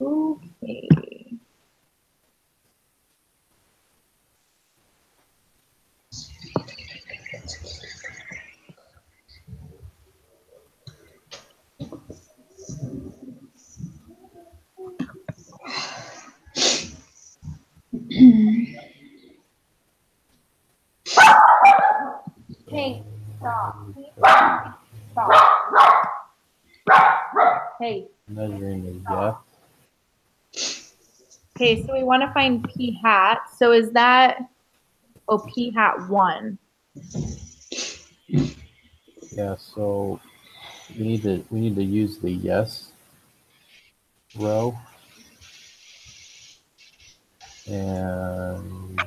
Okay. Hey, stop. Stop. Hey. Measuring the yes. Okay, so we want to find p hat. So is that, oh, p hat 1. Yeah, so we need to use the yes row and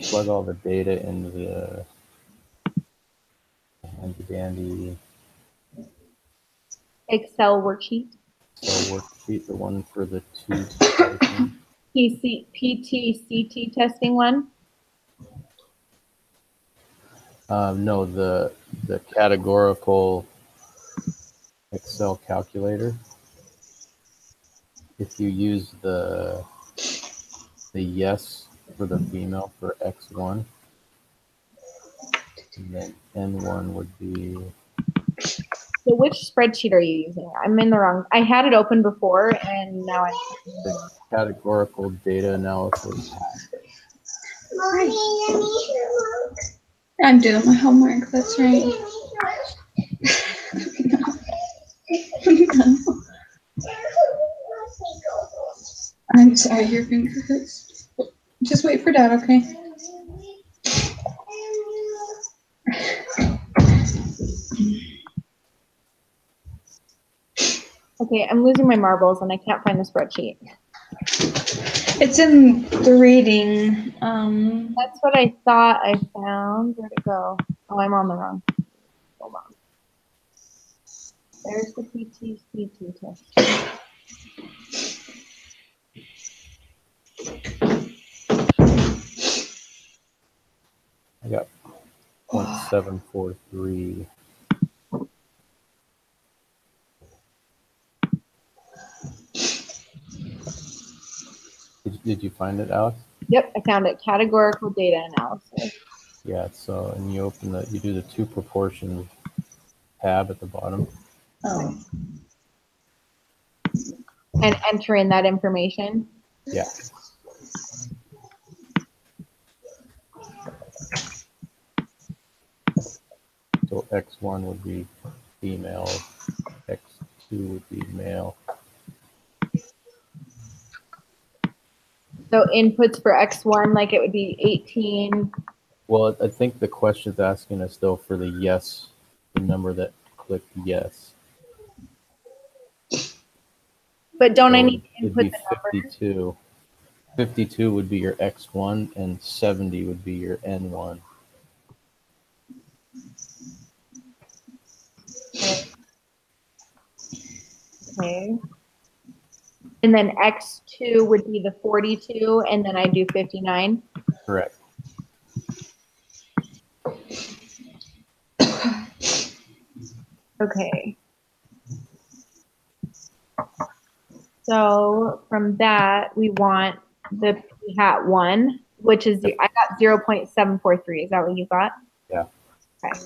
plug all the data into the handy dandy Excel worksheet. Excel worksheet, the one for the two pricing. PTCT testing one. No, the categorical Excel calculator. If you use the yes for the female for X1, and then N1 would be. So which spreadsheet are you using? I'm in the wrong. I had it open before, and now I'm. The categorical data analysis. I'm doing my homework. That's right. I'm sorry, your finger hurts. Just wait for Dad, okay? Okay, I'm losing my marbles, and I can't find the spreadsheet. It's in the reading. That's what I thought I found. Where'd it go? Oh, I'm on the wrong. Hold on. There's the PTCT test. I got 0.743. Did you find it, Alex? Yep, I found it. Categorical data analysis. Yeah, so and you do the two proportions tab at the bottom. Oh. And enter in that information. Yeah. So X1 would be female, X2 would be male. So inputs for X1, like it would be 18. Well, I think the question is asking us though for the yes, the number that clicked yes. But don't So I need to it'd input be the number? 52. 52 would be your X1 and 70 would be your N1. Okay. And then X2 would be the 42, and then I do 59. Correct. Okay. So from that, we want the p hat 1, which is, I got 0.743. Is that what you got? Yeah. Okay.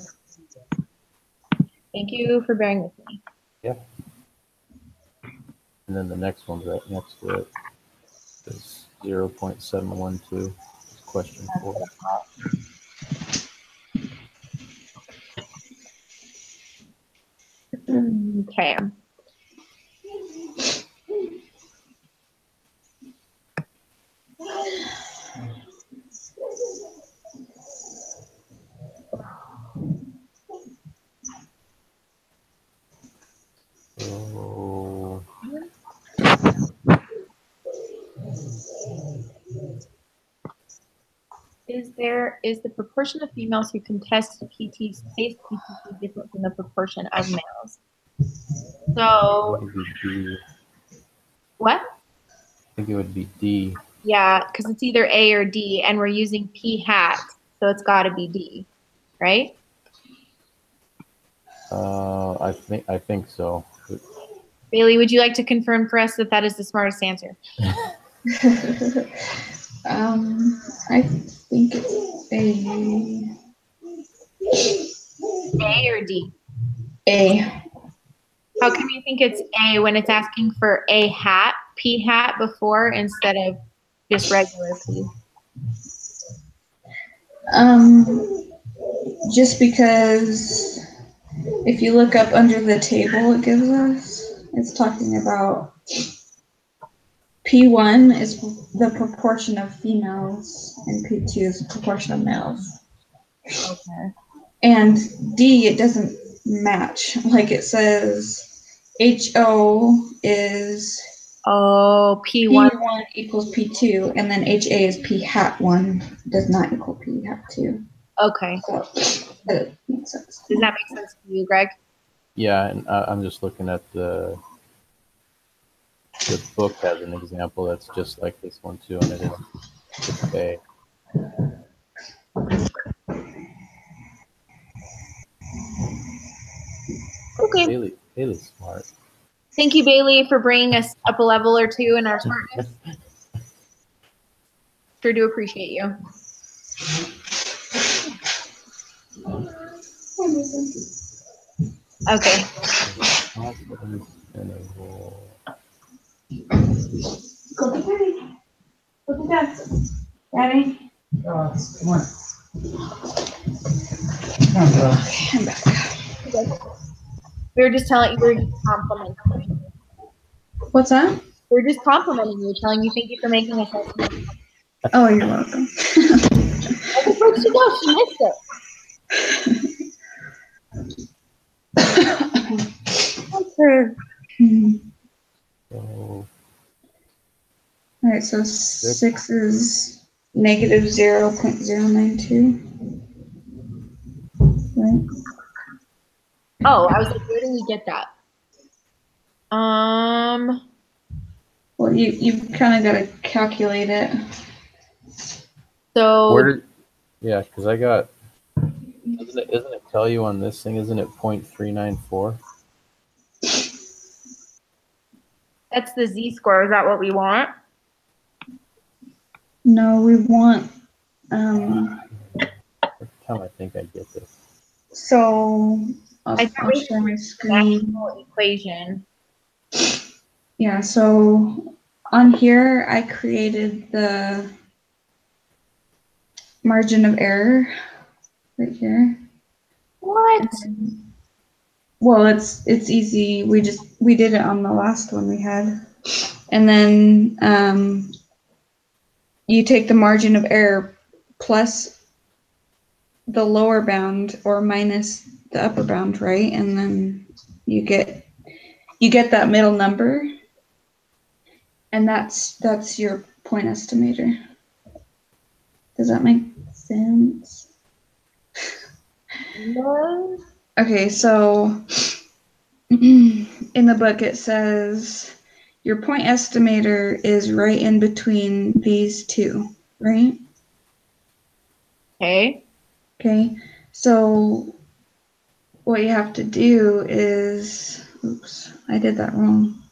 Thank you for bearing with me. Yeah. And then the next one's right next to it. It's 0.712. Question 4. Okay. So Is the proportion of females who contest PTs taste PTC different from the proportion of males? So D. what? I think it would be D. Yeah, because it's either A or D, and we're using P hat, so it's got to be D, right? I think so. Bailey, would you like to confirm for us that that is the smartest answer? I think it's A or D? A. How come you think it's A when it's asking for a hat, P hat before instead of just regular P? Just because if you look up under the table it gives us, it's talking about P1 is the proportion of females and P2 is the proportion of males. Okay. And D, it doesn't match. Like it says HO is Oh, P1. P1 equals P2, and then HA is P hat 1 does not equal P hat 2. Okay. So that makes sense. Does that make sense to you, Greg? Yeah, and I'm just looking at the book has an example that's just like this one too, and it's A. Okay. Bailey's smart. Thank you, Bailey, for bringing us up a level or two in our smartness. Sure do appreciate you. Okay. Go to Daddy. Go to Dad. Daddy. Come on. Okay, I'm back. We were just telling you, we were just complimenting you. What's that? We were just complimenting you, telling you thank you for making us. Oh, you're welcome. Where'd she go? She missed it. Okay. So, All right, so 6 is negative 0.092. Right? Oh, I was like, where did we get that? Well, you kind of got to calculate it. So yeah, because I got. Isn't it tell you on this thing? Isn't it 0.394? that's the z-score. Is that what we want? No, we want. Every time I think I get this. So I'll thought share my screen. Equation. Yeah, so on here I created the margin of error right here. What? Well, it's easy. We did it on the last one we had. And then you take the margin of error plus the lower bound or minus the upper bound, right? And then you get that middle number. And that's your point estimator. Does that make sense? No. Okay, so in the book it says your point estimator is right in between these two, right? Okay. Okay, so what you have to do is, oops, I did that wrong.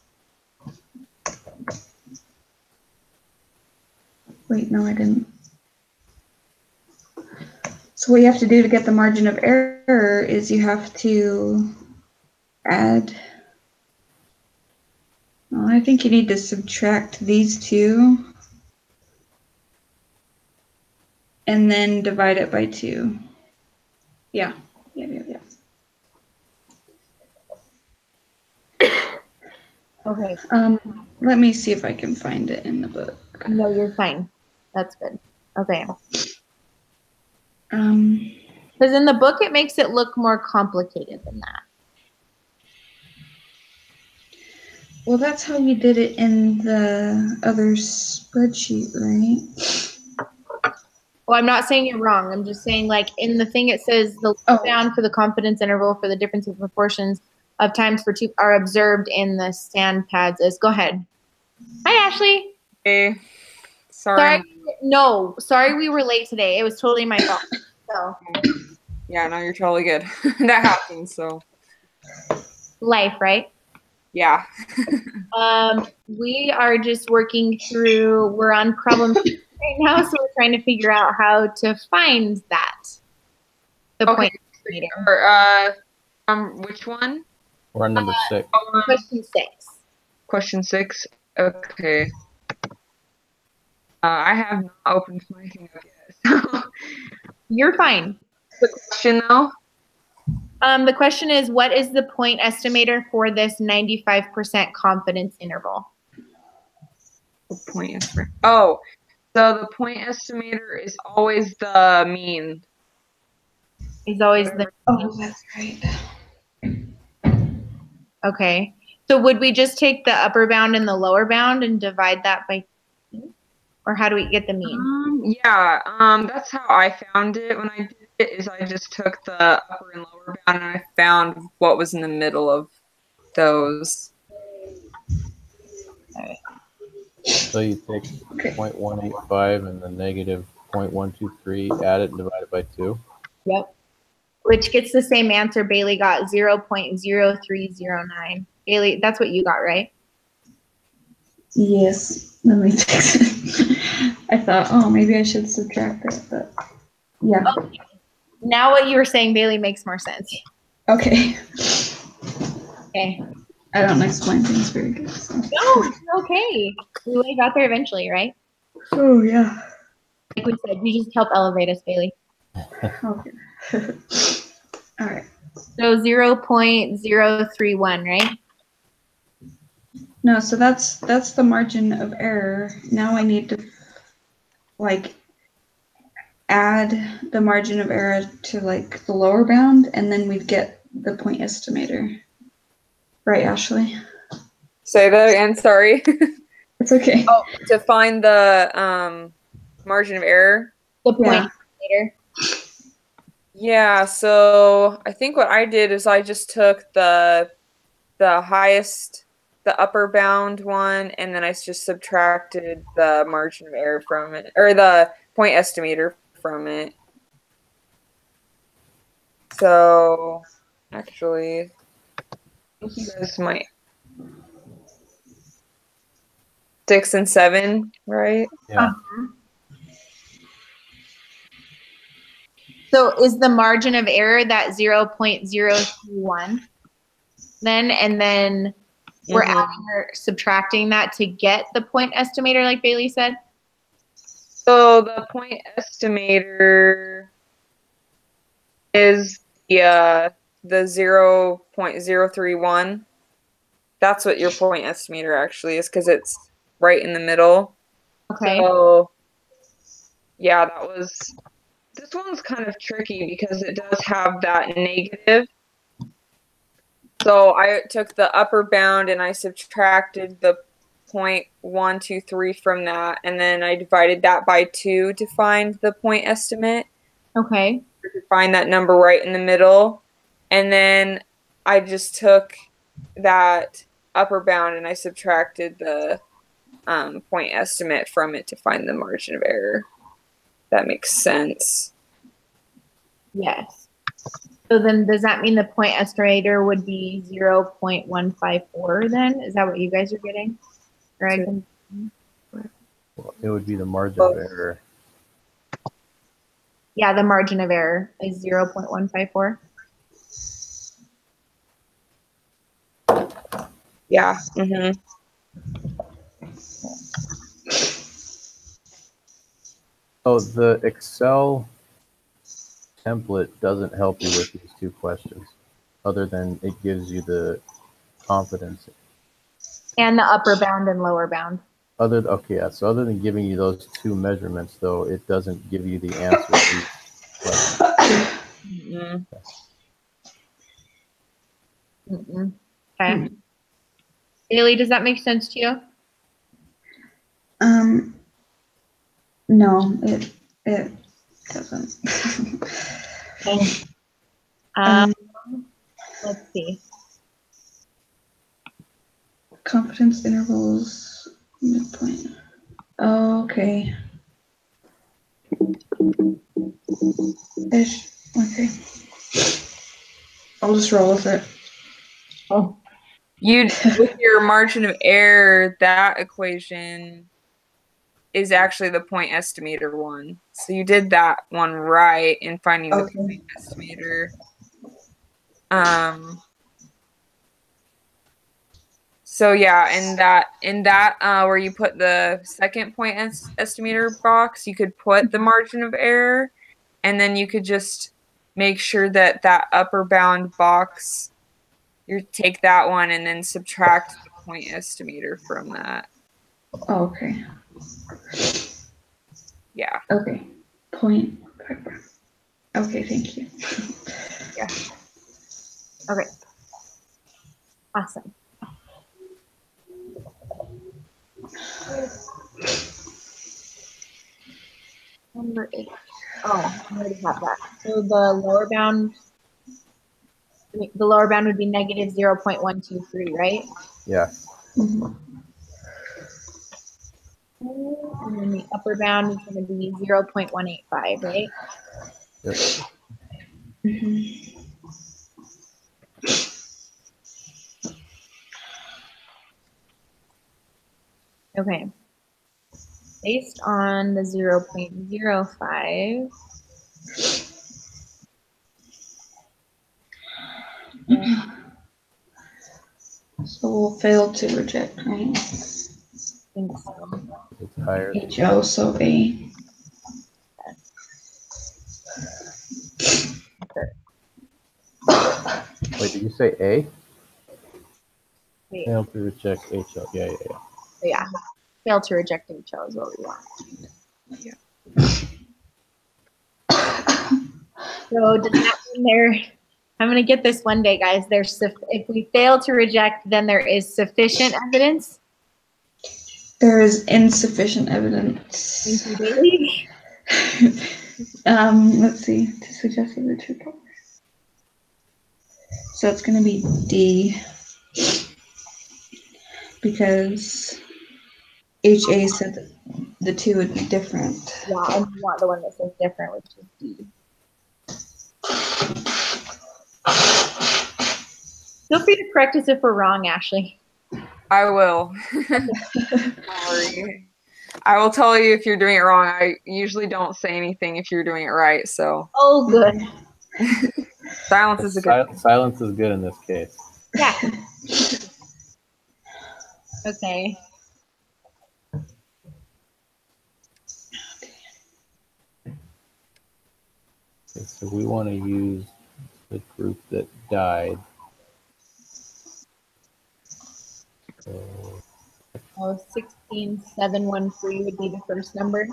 Wait, no, I didn't. So what you have to do to get the margin of error is you have to add, well, I think you need to subtract these two and then divide it by 2. Yeah. Okay. Let me see if I can find it in the book. No, you're fine. That's good. Okay. Because in the book, it makes it look more complicated than that. Well, that's how you did it in the other spreadsheet, right? Well, I'm not saying you're wrong. I'm just saying, like, in the thing it says the bound for the confidence interval for the difference in proportions of times for 2 are observed in the sand pads. Go ahead. Hi, Ashley. Hey. Sorry. No, sorry we were late today. It was totally my fault. So. Yeah, no, you're totally good. That happens, so. Life, right? Yeah. We are just working through, we're on problem right now, so we're trying to figure out how to find that. The Okay. point estimator. Which one? We're on number 6. Question 6. Question 6. Okay. I have not opened my thing up yet. So, You're fine. the question though? The question is, what is the point estimator for this 95% confidence interval? The point estimator. Oh, so the point estimator is always the mean. Is always the, Oh, that's right. okay. So would we just take the upper bound and the lower bound and divide that by 2? Or how do we get the mean? Yeah, that's how I found it when I did it, is I just took the upper and lower bound and I found what was in the middle of those. So you take 0.185 and the negative 0.123, add it and divide it by 2. Yep. Which gets the same answer Bailey got, 0.0309. Bailey, that's what you got, right? Yes. Let me fix it. I thought, oh, maybe I should subtract it, but yeah. Okay. Now what you were saying, Bailey, makes more sense. Okay. Okay. I don't explain things very good. So. No, it's okay. We got there eventually, right? Oh, yeah. Like we said, you just help elevate us, Bailey. Okay. All right. So 0.031, right? No, so that's the margin of error. Now I need to like add the margin of error to like the lower bound, and then we'd get the point estimator. Right, Ashley? Say that again, sorry. It's okay. Oh, to find the margin of error? The point estimator. Yeah, so I think what I did is I just took the highest, the upper bound one, and then I just subtracted the margin of error from it, or the point estimator from it. So, actually, I think you guys might 6 and 7, right? Yeah. So is the margin of error that 0.031 then, and then we're adding or subtracting that to get the point estimator, like Bailey said? So the point estimator is the 0.031. That's what your point estimator actually is, because it's right in the middle. Okay. So yeah, this one's kind of tricky because it does have that negative. So I took the upper bound and I subtracted the 0.123 from that, and then I divided that by 2 to find the point estimate. Okay. To find that number right in the middle. And then I just took that upper bound and I subtracted the point estimate from it to find the margin of error. That makes sense. Yes. So then does that mean the point estimator would be 0.154 then? Is that what you guys are getting? Or I can... Well, it would be the margin of error. Yeah, the margin of error is 0.154. Yeah. Mm-hmm. Oh, the Excel template doesn't help you with these 2 questions, other than it gives you the confidence. And the upper bound and lower bound. Okay, yeah. So other than giving you those 2 measurements, though, it doesn't give you the answer to these questions. Okay. Bailey, does that make sense to you? No, it doesn't. Okay. Let's see. Confidence intervals, midpoint. Oh, okay. Okay. I'll just roll with it. Oh. With your margin of error, that equation is actually the point estimator one. So you did that one right in finding the Okay. point estimator. So yeah, in that where you put the second point estimator box, you could put the margin of error, and then you could just make sure that that upper bound box, you take that one and then subtract the point estimator from that. Oh, okay. Yeah. Okay. Point. Okay, thank you. Yeah. Okay. Awesome. Number 8. Oh, I already have that. So the lower bound would be negative 0.123, right? Yeah. Mhm. And then the upper bound is going to be 0.185, right? Yep. Mhm. Okay. Based on the 0.05, So we'll fail to reject, right? I think so. It's higher. HO, so A. Wait, did you say A? Wait, Fail to reject HL. Yeah. so yeah, fail to reject HO is what we want. Yeah. So does that mean I'm going to get this one day, guys. If we fail to reject, then there is sufficient evidence. There is insufficient evidence. Thank you, Bailey. Let's see. To suggest that the true color. So it's going to be D because HA said that the two would be different. Yeah, and you want the one that says different, which is D. Feel free to correct us if we're wrong, Ashley. I will. Don't worry. I will tell you if you're doing it wrong. I usually don't say anything if you're doing it right. So Oh, good. silence is a good. Silence is good in this case. Yeah. Okay. Okay, so we want to use the group that died. So Oh, 16713 would be the first number.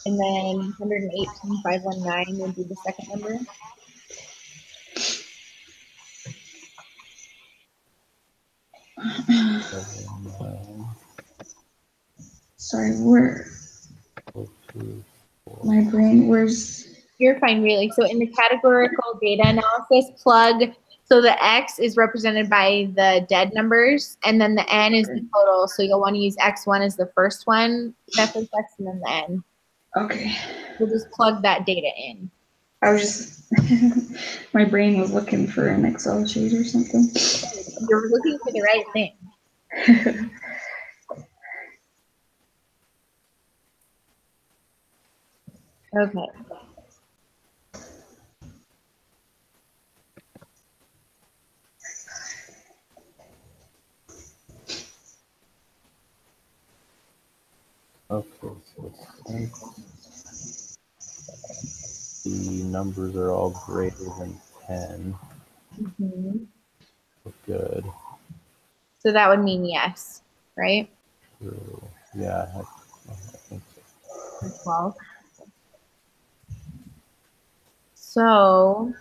And then 118,519 would be the second number. Sorry, where? My brain, where's? You're fine, really. So in the categorical data analysis, plug. So the X is represented by the dead numbers, and then the N is the total. So you'll want to use X1 as the first one, Netflix X, and then the N. Okay. We'll just plug that data in. I was just, my brain was looking for an Excel sheet or something. You're looking for the right thing. Okay. Okay, so since the numbers are all greater than 10, Mm-hmm. we're good. So that would mean yes, right? So, yeah, I think so. 12. So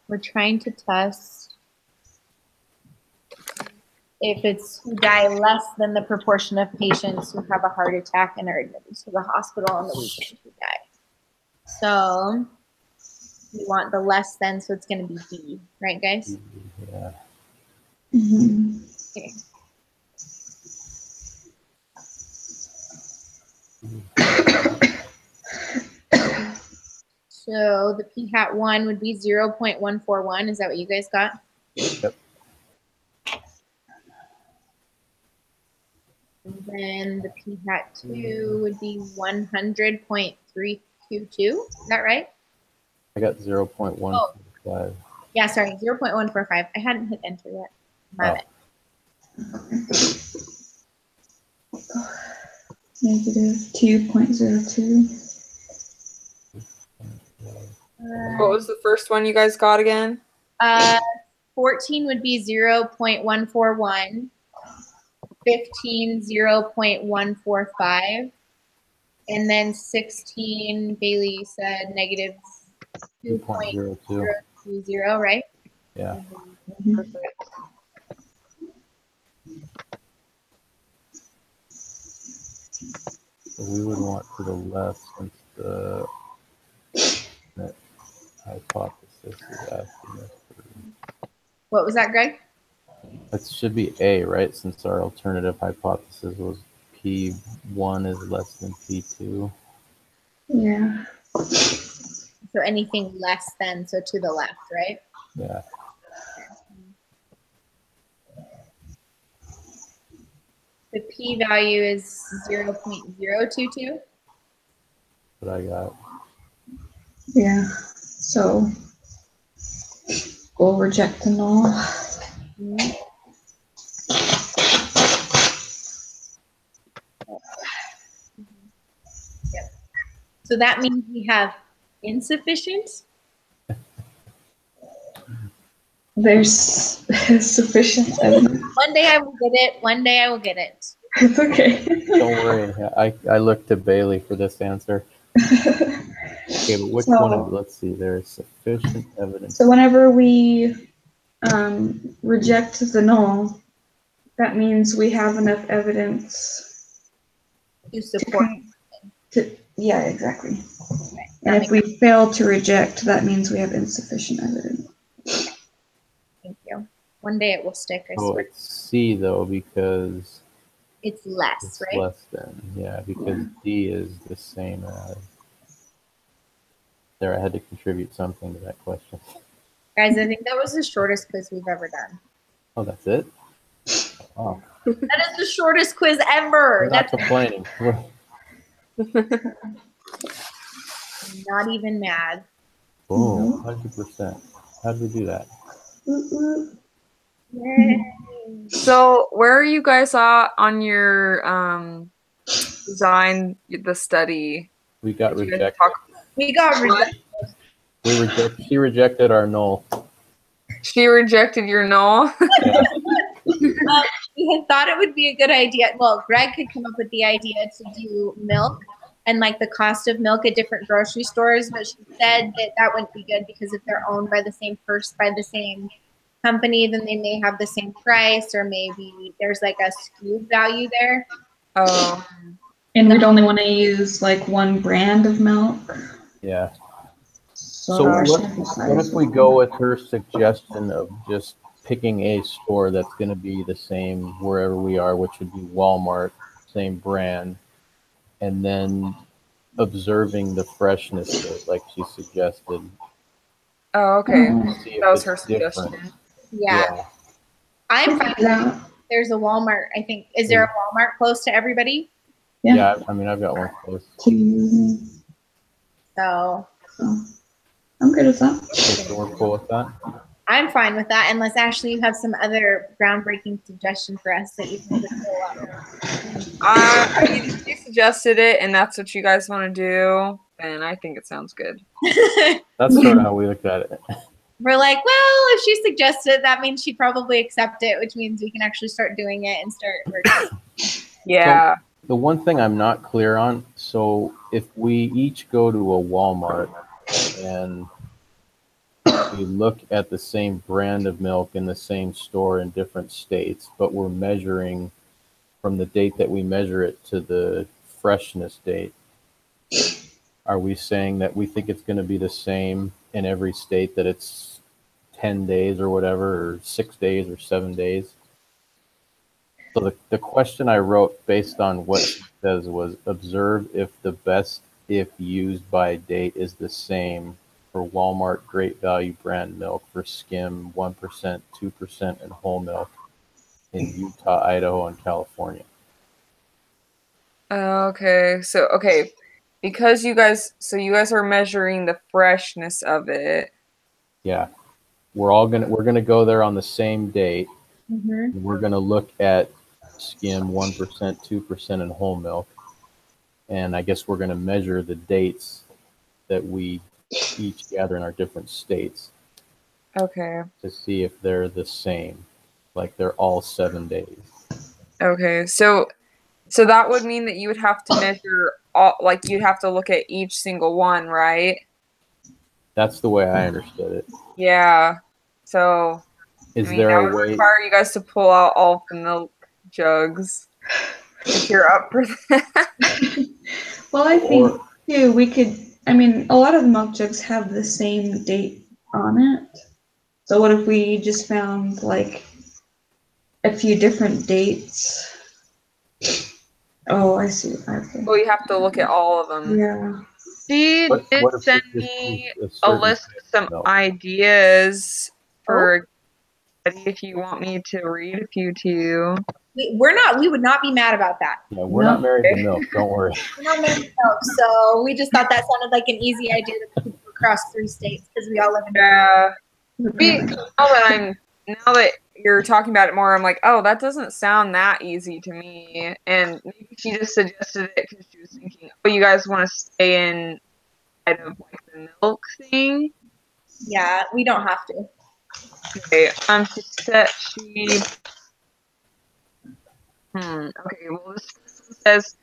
we're trying to test if it's who die less than the proportion of patients who have a heart attack and are admitted to the hospital on the weekend who die. So we want the less than, so it's going to be D, right, guys? Yeah. Mm-hmm. Okay. So the p-hat 1 would be 0.141. Is that what you guys got? Yep. And then the p hat 2 would be 100.322. Is that right? I got 0.145. Yeah, sorry, 0.145. I hadn't hit enter yet. My bad. -2.02. What was the first one you guys got again? 14 would be 0.141. 15, 0.145. And then 16, Bailey said negative 2.02. 2.020, right? Yeah. Perfect. So we would want to the left since the net hypothesis is asking us for. What was that, Greg? It should be A, right? Since our alternative hypothesis was P1 is less than P2. Yeah. So anything less than, so to the left, right? Yeah. The p-value is 0.022. What I got. Yeah. So we'll reject the null. Yep. So that means we have insufficient. There's sufficient evidence. One day I will get it. One day I will get it. It's okay. Don't worry. I looked to Bailey for this answer. Okay, but which one is, let's see, there is sufficient evidence. So whenever we reject the null, that means we have enough evidence To support. yeah, exactly. And if we fail to reject, that means we have insufficient evidence. Thank you. One day it will stick, I Oh, swear. it's C though, because It's less, it's right? less than. Yeah, because D is the same as. There, I had to contribute something to that question. Guys, I think that was the shortest quiz we've ever done. Oh, that's it? Wow. That is the shortest quiz ever. We're not That's complaining. not even mad. Boom, 100%. How did we do that? Yay. So where are you guys at on your design, the study? We got Did you guys rejected. talk- We got rejected. She rejected our null. She rejected your null. Yeah. We had thought it would be a good idea. Well, Greg could come up with the idea to do milk and like the cost of milk at different grocery stores, but she said that that wouldn't be good because if they're owned by the same person, by the same company, then they may have the same price, or maybe there's like a skewed value there. Oh, And we'd only want to use like one brand of milk. Yeah. So So our what sample if size we would go with her suggestion of just picking a store that's going to be the same wherever we are, which would be Walmart, same brand, and then observing the freshness of it, like she suggested. oh, okay. See if That was it's her suggestion. different. Yeah. I'm fine. Yeah. There's a Walmart, I think. Is there a Walmart close to everybody? Yeah, I mean, I've got one close. So I'm good with that. So we're cool with that. I'm fine with that, unless Ashley, you have some other groundbreaking suggestion for us that you can just pull up. I mean, if she suggested it and that's what you guys want to do, then I think it sounds good. That's sort of how we looked at it. We're like, well, if she suggested it, that means she'd probably accept it, which means we can actually start doing it and start working. Yeah. The one thing I'm not clear on, so if we each go to a Walmart and we look at the same brand of milk in the same store in different states, but we're measuring from the date that we measure it to the freshness date, are we saying that we think it's going to be the same in every state, that it's 10 days or whatever, or 6 days or 7 days? So the question I wrote based on what it says was observe if the best if used by date is the same for Walmart Great Value brand milk for skim 1%, 2%, and whole milk in Utah, Idaho, and California. Okay. Because you guys are measuring the freshness of it. Yeah, we're gonna go there on the same date. Mm-hmm. We're gonna look at skim 1%, 2%, and whole milk, and I guess we're gonna measure the dates that we each gather in our different states Okay. to see if they're the same, like they're all 7 days. Okay. So that would mean that you would have to measure all, like you'd have to look at each single one, right? That's the way I understood it. Yeah. So Is I mean, there that a would way? require you guys to pull out all the milk jugs if you're up for that. Well, I think too, we could, I mean, a lot of the milk jugs have the same date on it. So what if we just found like a few different dates? Oh, I see. Okay. Well, you have to look at all of them. Yeah. She What did if send we just me use a certain list of type some of milk? ideas for if you want me to read a few to you. We would not be mad about that. Yeah, we're not married to milk. Don't worry. We're not married to milk, so we just thought that sounded like an easy idea to people across 3 states because we all live in. Yeah. Now that you're talking about it more, I'm like, oh, that doesn't sound that easy to me. And maybe she just suggested it because she was thinking, oh, you guys want to stay in kind of like the milk thing. Yeah, we don't have to. Okay. She said she. Okay. Well, this says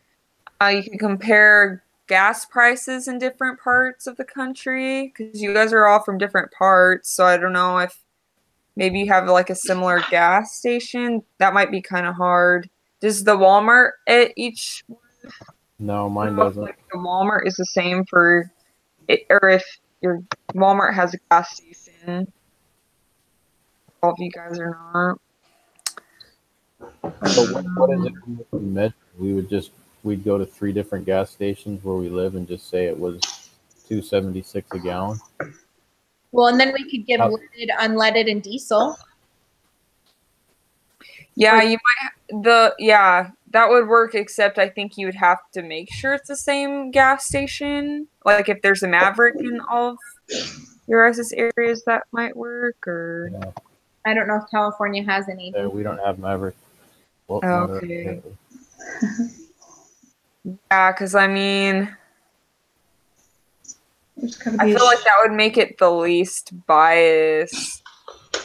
you can compare gas prices in different parts of the country because you guys are all from different parts. So I don't know if maybe you have like a similar gas station. That might be kind of hard. Does the Walmart at each? No, mine doesn't. Like the Walmart is the same for it, or if your Walmart has a gas station. All of you guys are not. So what is it we measure? We'd go to 3 different gas stations where we live and just say it was $2.76 a gallon. Well, and then we could give leaded, unleaded, and diesel. Yeah, you might. That would work. Except I think you would have to make sure it's the same gas station. Like if there's a Maverick in all of your guys' areas, that might work. Or Yeah. I don't know if California has any. We don't have Maverick. Well, okay. Yeah, because I mean, I feel like that would make it the least biased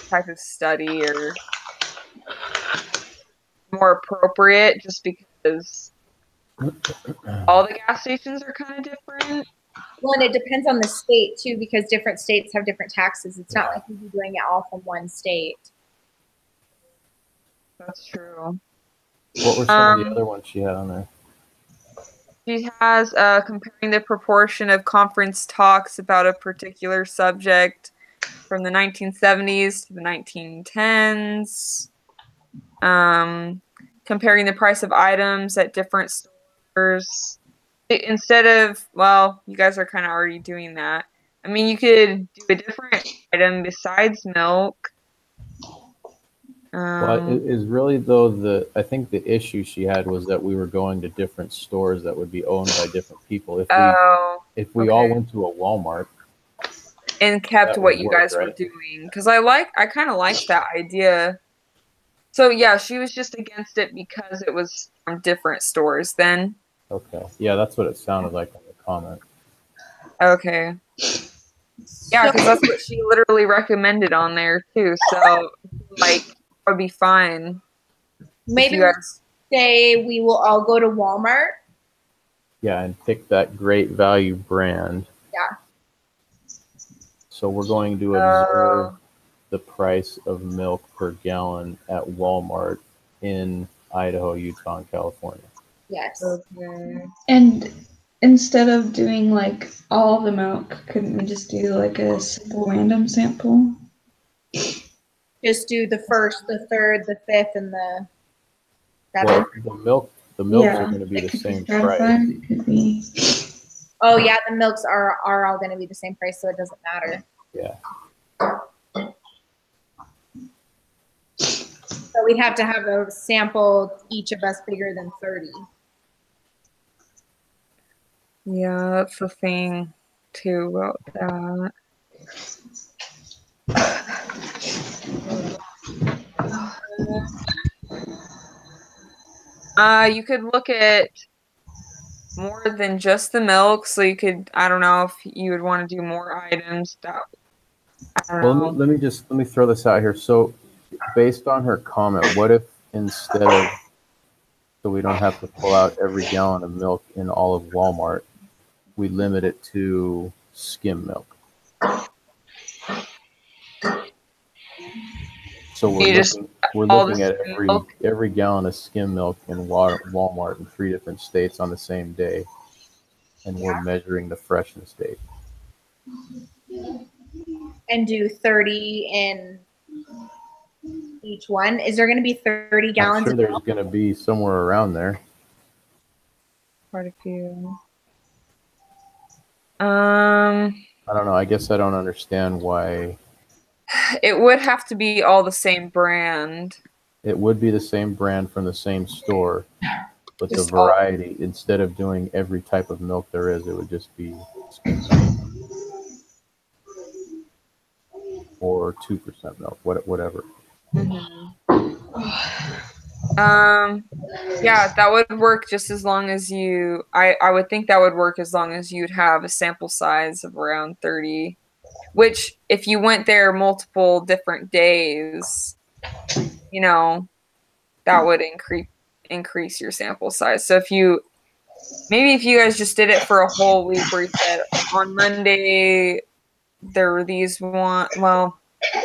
type of study or more appropriate just because all the gas stations are kind of different. Well, and it depends on the state too, because different states have different taxes. It's not like we'd be doing it all from one state. That's true. What were some of the other ones she had on there? She has comparing the proportion of conference talks about a particular subject from the 1970s to the 1910s. Comparing the price of items at different stores. Instead of, well, you guys are kind of already doing that. I mean, you could do a different item besides milk. Well, it is really though I think the issue she had was that we were going to different stores that would be owned by different people. If we all went to a Walmart and kept what you guys were doing, because I kind of liked that idea. So yeah, she was just against it because it was from different stores. Then. Okay. Yeah, that's what it sounded like in the comment. Okay. Yeah, because that's what she literally recommended on there too. So like. Would be fine. Maybe you guys say we will all go to Walmart. Yeah, and pick that Great Value brand. Yeah. So we're going to observe the price of milk per gallon at Walmart in Idaho, Utah, and California. Yes. Okay. And instead of doing like all the milk, couldn't we just do like a simple random sample? Just do the 1st, the 3rd, the 5th, and the 7th. Well, the milks are going to be the same price. It could be. Oh yeah, the milks are all going to be the same price, so it doesn't matter. Yeah. So we'd have to have a sample, each of us bigger than 30. Yeah, that's the thing too about that. You could look at more than just the milk, so you could, I don't know if you would want to do more items. That, I don't Well, know. let me throw this out here. So, based on her comment, what if instead of, so we don't have to pull out every gallon of milk in all of Walmart, we limit it to skim milk? So You just we're all the looking at skim milk? every gallon of skim milk in Walmart in 3 different states on the same day, and we're measuring the freshness date. And do 30 in each one. Is there going to be 30 I'm gallons sure of there's milk? going to be somewhere around there. Quite a few. I don't know. I guess I don't understand why. It would have to be all the same brand. It would be the same brand from the same store, but the Just all- variety, instead of doing every type of milk there is, it would just be skim milk or 2% milk, whatever. Yeah, that would work just as long as you, I would think that would work as long as you'd have a sample size of around 30, which if you went there multiple different days, you know, that would increase your sample size. So if you guys just did it for a whole week where you said on Monday there were these well,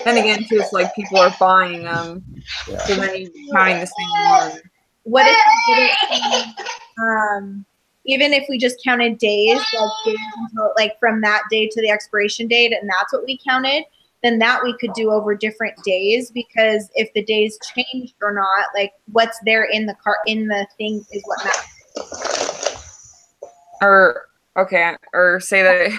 then again too, it's like people are buying them, Yeah. so then you're counting the same one. What if we did it, even if we just counted days, like days until, like from that day to the expiration date, and that's what we counted, then that we could do over different days, because if the days changed or not, like what's there in the cart in the thing is what matters. Or say that.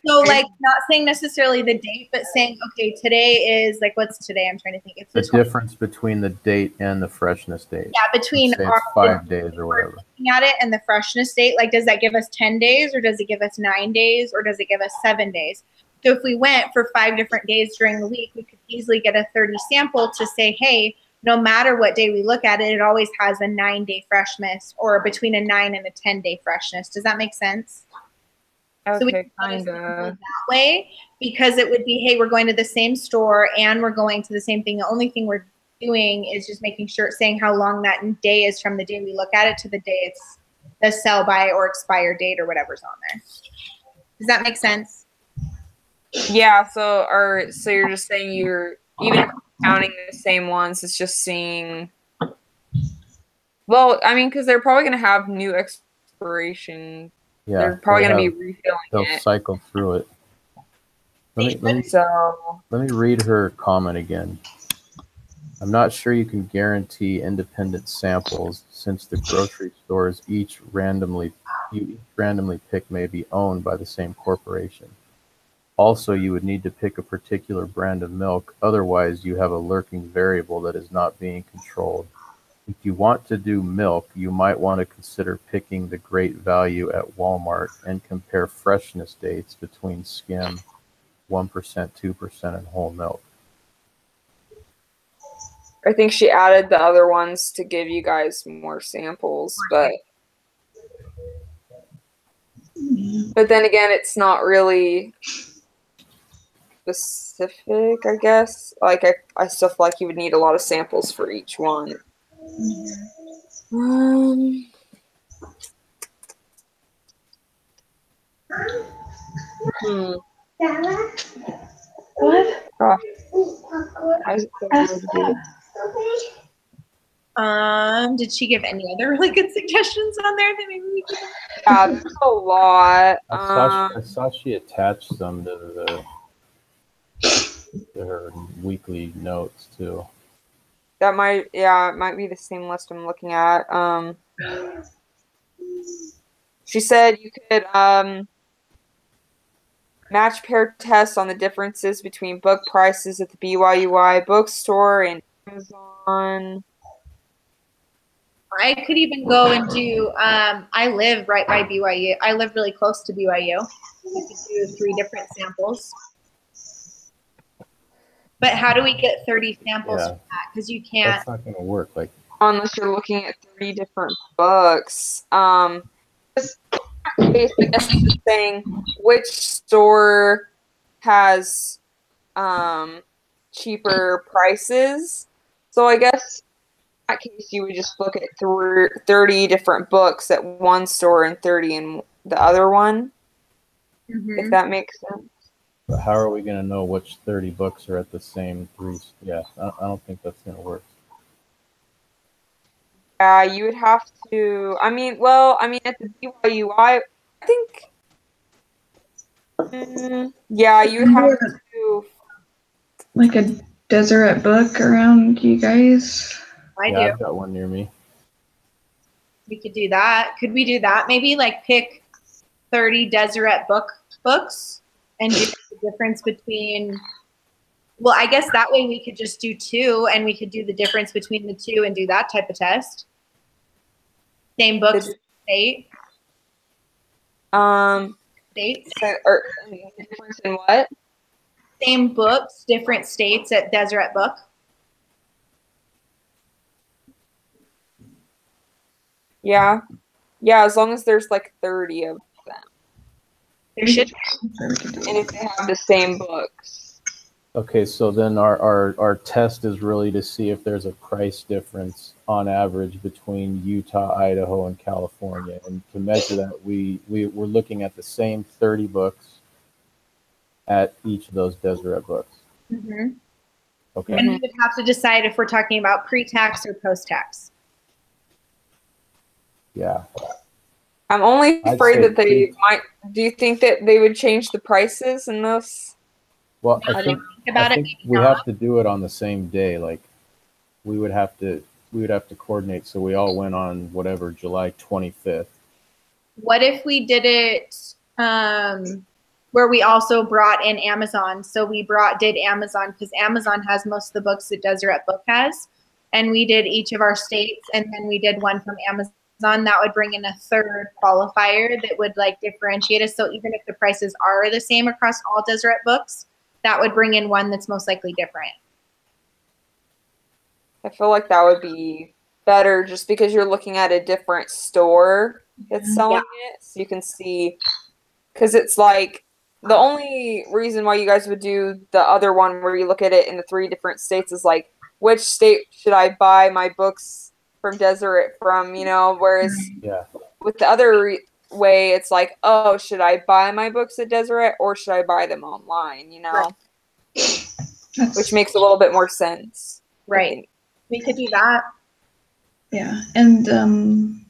So like not saying necessarily the date, but saying, okay, today is like, what's today? I'm trying to think. It's The the 20th. difference between the date and the freshness date. Yeah, between Say it's 5 days or whatever. Looking at it and the freshness date, like does that give us 10 days or does it give us 9 days or does it give us 7 days? So if we went for 5 different days during the week, we could easily get a 30 sample to say, hey, no matter what day we look at it, it always has a 9-day freshness or between a 9 and a 10-day freshness. Does that make sense? So we Okay, can kind of. that way, because it would be, hey, we're going to the same store and we're going to the same thing. The only thing we're doing is just making sure, saying how long that day is from the day we look at it to the day it's the sell by or expire date or whatever's on there. Does that make sense? Yeah. So you're just saying you're even if you're counting the same ones, it's just seeing. Well, I mean, because they're probably going to have new expiration. Yeah, they're probably going to be refilling they'll it. cycle through it. Let me read her comment again. I'm not sure you can guarantee independent samples since the grocery stores each randomly pick may be owned by the same corporation. Also, you would need to pick a particular brand of milk, otherwise you have a lurking variable that is not being controlled. If you want to do milk, you might want to consider picking the Great Value at Walmart and compare freshness dates between skim, 1%, 2%, and whole milk. I think she added the other ones to give you guys more samples, but then again, it's not really specific, I guess. Like I still feel like you would need a lot of samples for each one. What? Gosh. Did she give any other really good suggestions on there that maybe we could? Yeah, there's a lot. I saw she attached some to her weekly notes too. That might be the same list I'm looking at. She said you could match pair tests on the differences between book prices at the BYUI bookstore and Amazon. I could even go and do, I live right by BYU. I live really close to BYU. We could do 3 different samples. But how do we get 30 samples from that? Because you can't. That's not going to work. Like, unless you're looking at 3 different books. I guess it's just saying which store has cheaper prices. So I guess in that case you would just look at 30 different books at one store and 30 in the other one, if that makes sense. but how are we going to know which 30 books are at the same 3? Yeah, I don't think that's going to work. Yeah, you would have to. I mean, at the BYUI, I think. Yeah, you would have to. Like a Deseret book around you guys? I do. I've got one near me. We could do that. Could we do that? Maybe like pick 30 Deseret books and do the difference between. Well, I guess that way we could just do 2 and we could do the difference between the 2 and do that type of test. Same books, state. States. Or the difference in what? Same books, different states at Deseret Book. Yeah. Yeah, as long as there's like 30 of them. There should. And if they have the same books. Okay, so then our test is really to see if there's a price difference on average between Utah, Idaho, and California. And to measure that, we're looking at the same 30 books at each of those Deseret books. Mm-hmm. Okay. And we would have to decide if we're talking about pre-tax or post-tax. Yeah. I'm only I'd afraid say that they might. Do you think that they would change the prices in those? Well, I think About it, we have to do it on the same day. Like, we would have to coordinate. So we all went on whatever, July 25th. What if we did it where we also brought in Amazon? So we did Amazon because Amazon has most of the books that Deseret Book has, and we did each of our states, and then we did one from Amazon. That would bring in a third qualifier that would like differentiate us. So even if the prices are the same across all Deseret books, that would bring in one that's most likely different. I feel like that would be better just because you're looking at a different store that's selling it. So you can see, because it's like the only reason why you guys would do the other one where you look at it in the 3 different states is like, which state should I buy my books from Deseret from, whereas with the other way, it's like, oh, should I buy my books at Deseret or should I buy them online, Right. Which makes a little bit more sense. Right. We could do that. Yeah. And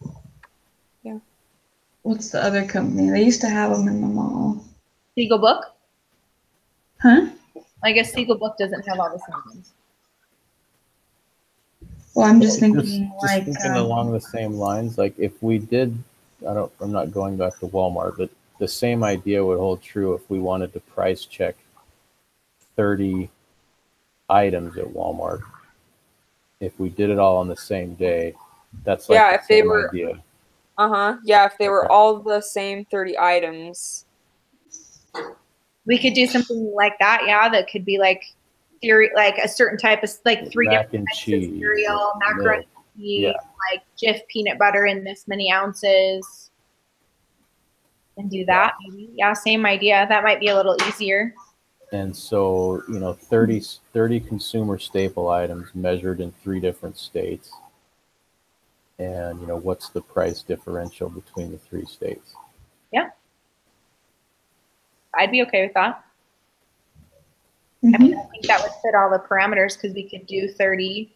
what's the other company? They used to have them in the mall. Siegel Book? Huh? I guess Siegel Book doesn't have all the same ones. Well, I'm just Just thinking thinking along the same lines. Like, if we did, I'm not going back to Walmart, but the same idea would hold true if we wanted to price check 30 items at Walmart. If we did it all on the same day, that's like if they same were idea. Yeah, if they were all the same 30 items. We could do something like that, that could be like like a certain type of like 3 Mac different and types cheese, of cereal, macaroni, Yeah. like Jif peanut butter in this many ounces. And do that maybe. Yeah, same idea. That might be a little easier. And so, 30 consumer staple items measured in 3 different states. And, what's the price differential between the 3 states? Yeah. I'd be okay with that. Mm-hmm. I mean, I think that would fit all the parameters because we could do 30.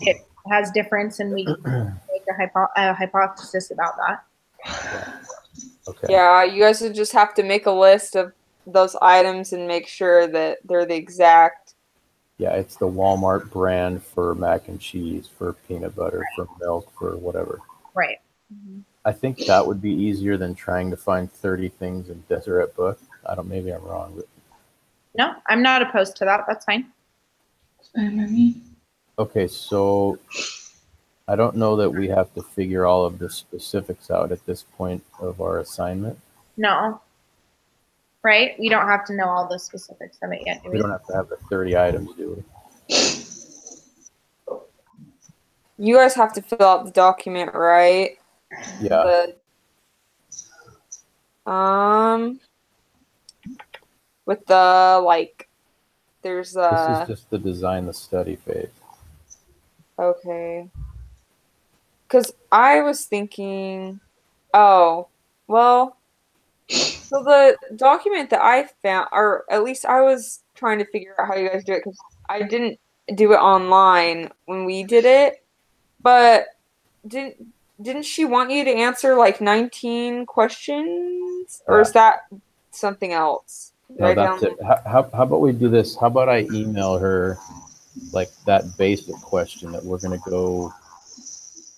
It has difference and we can make a hypothesis about that. Okay. Yeah, you guys would just have to make a list of those items and make sure that they're the exact. Yeah, it's the Walmart brand for mac and cheese, for peanut butter, for milk, for whatever. Right. I think that would be easier than trying to find 30 things in Deseret Book. I don't, maybe I'm wrong, but No, I'm not opposed to that. That's fine. It's fine by me. okay, so I don't know that we have to figure all of the specifics out at this point of our assignment. No. Right? We don't have to know all the specifics of it yet, do We we? don't have to have the 30 items, do we? You guys have to fill out the document, right? Yeah. With the like, there's This is just the design the study phase. okay. Because I was thinking, oh, well, so the document that I found, or at least I was trying to figure out how you guys do it because I didn't do it online when we did it, but didn't she want you to answer like 19 questions, or is that something else? No, that's it. How about we do this? How about I email her like that basic question that we're going to go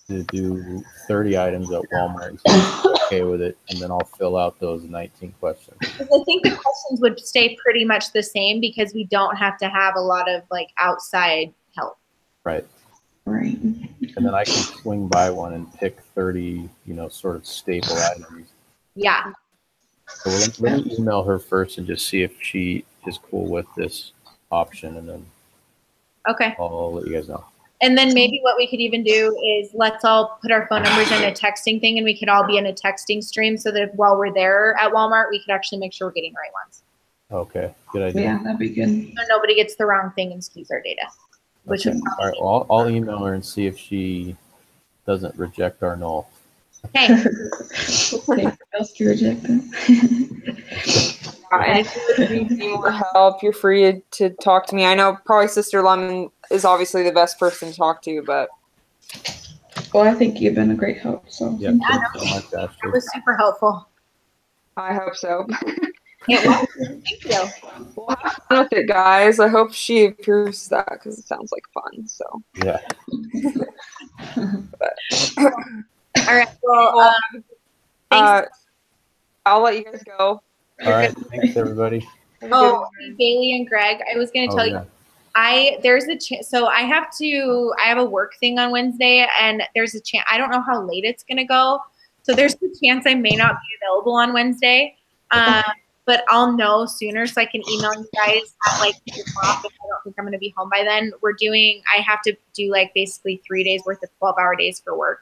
to do 30 items at Walmart and see if she's okay with it, and then I'll fill out those 19 questions. Because I think the questions would stay pretty much the same because we don't have to have a lot of like outside help. Right. Right. And then I can swing by one and pick 30, sort of staple items. Yeah. So let me email her first and just see if she is cool with this option, and then Okay. I'll let you guys know. And then maybe what we could even do is let's all put our phone numbers in a texting thing, and we could all be in a texting stream so that while we're there at Walmart, we could actually make sure we're getting the right ones. Okay, good idea. Yeah, that'd be good. So nobody gets the wrong thing and skews our data. Which Okay. would All right, well, I'll email her and see if she doesn't reject our null. Okay. Okay, else to reject it. And if you need any more help, you're free to talk to me. I know probably Sister Lemon is obviously the best person to talk to, but Well, I think you've been a great help. So Yeah, thanks so much, That Ashley. was super helpful. I hope so. It was. Thank you. Well, have fun with it, guys. I hope she approves that because it sounds like fun. So, Yeah. All right. Well, thanks. I'll let you guys go. All right. Thanks, everybody. Oh, Bailey and Greg, I was going to tell you. There's a chance. So I have a work thing on Wednesday, and there's a chance. I don't know how late it's going to go. So there's a chance I may not be available on Wednesday. But I'll know sooner, so I can email you guys at like 2 o'clock if I don't think I'm going to be home by then. I have to do like basically 3 days worth of 12-hour days for work.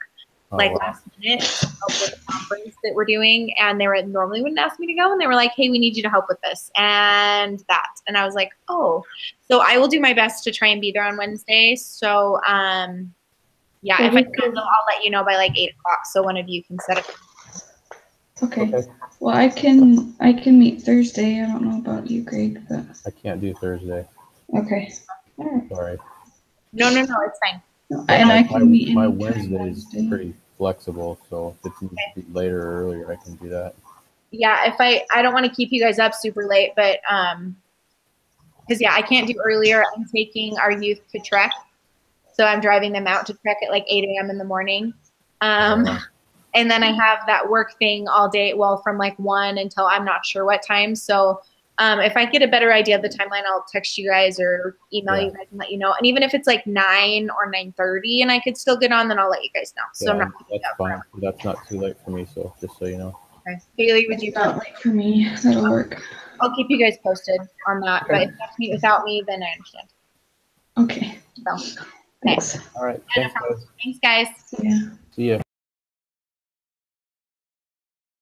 Last minute to help with the conference that we're doing, and they normally wouldn't ask me to go, and they were like, hey, we need you to help with this and that, and I was like, oh, so I will do my best to try and be there on Wednesday. So yeah, if I can, I'll let you know by like 8 o'clock so one of you can set up. Okay. Well, I can meet Thursday. I don't know about you, Greg, but I can't do Thursday. okay. All right. Sorry. No, it's fine. And I can meet my anytime Wednesday is pretty flexible, so if it needs to be later or earlier, I can do that. Yeah, if I don't want to keep you guys up super late, but because I can't do earlier. I'm taking our youth to trek, so I'm driving them out to trek at like 8 a.m. in the morning. And then I have that work thing all day, well, from like 1 until I'm not sure what time. So if I get a better idea of the timeline, I'll text you guys or email you guys and let you know. And even if it's like 9 or 9:30 and I could still get on, then I'll let you guys know. So I'm not that's fine. That's not too late for me, so just so you know. Okay. Bailey, would you? Not late for me. That'll work. I'll keep you guys posted on that. Okay. But if you have to meet without me, then I understand. Okay. So, Thanks. All right. Thanks, guys. Thanks, guys. Yeah. See ya.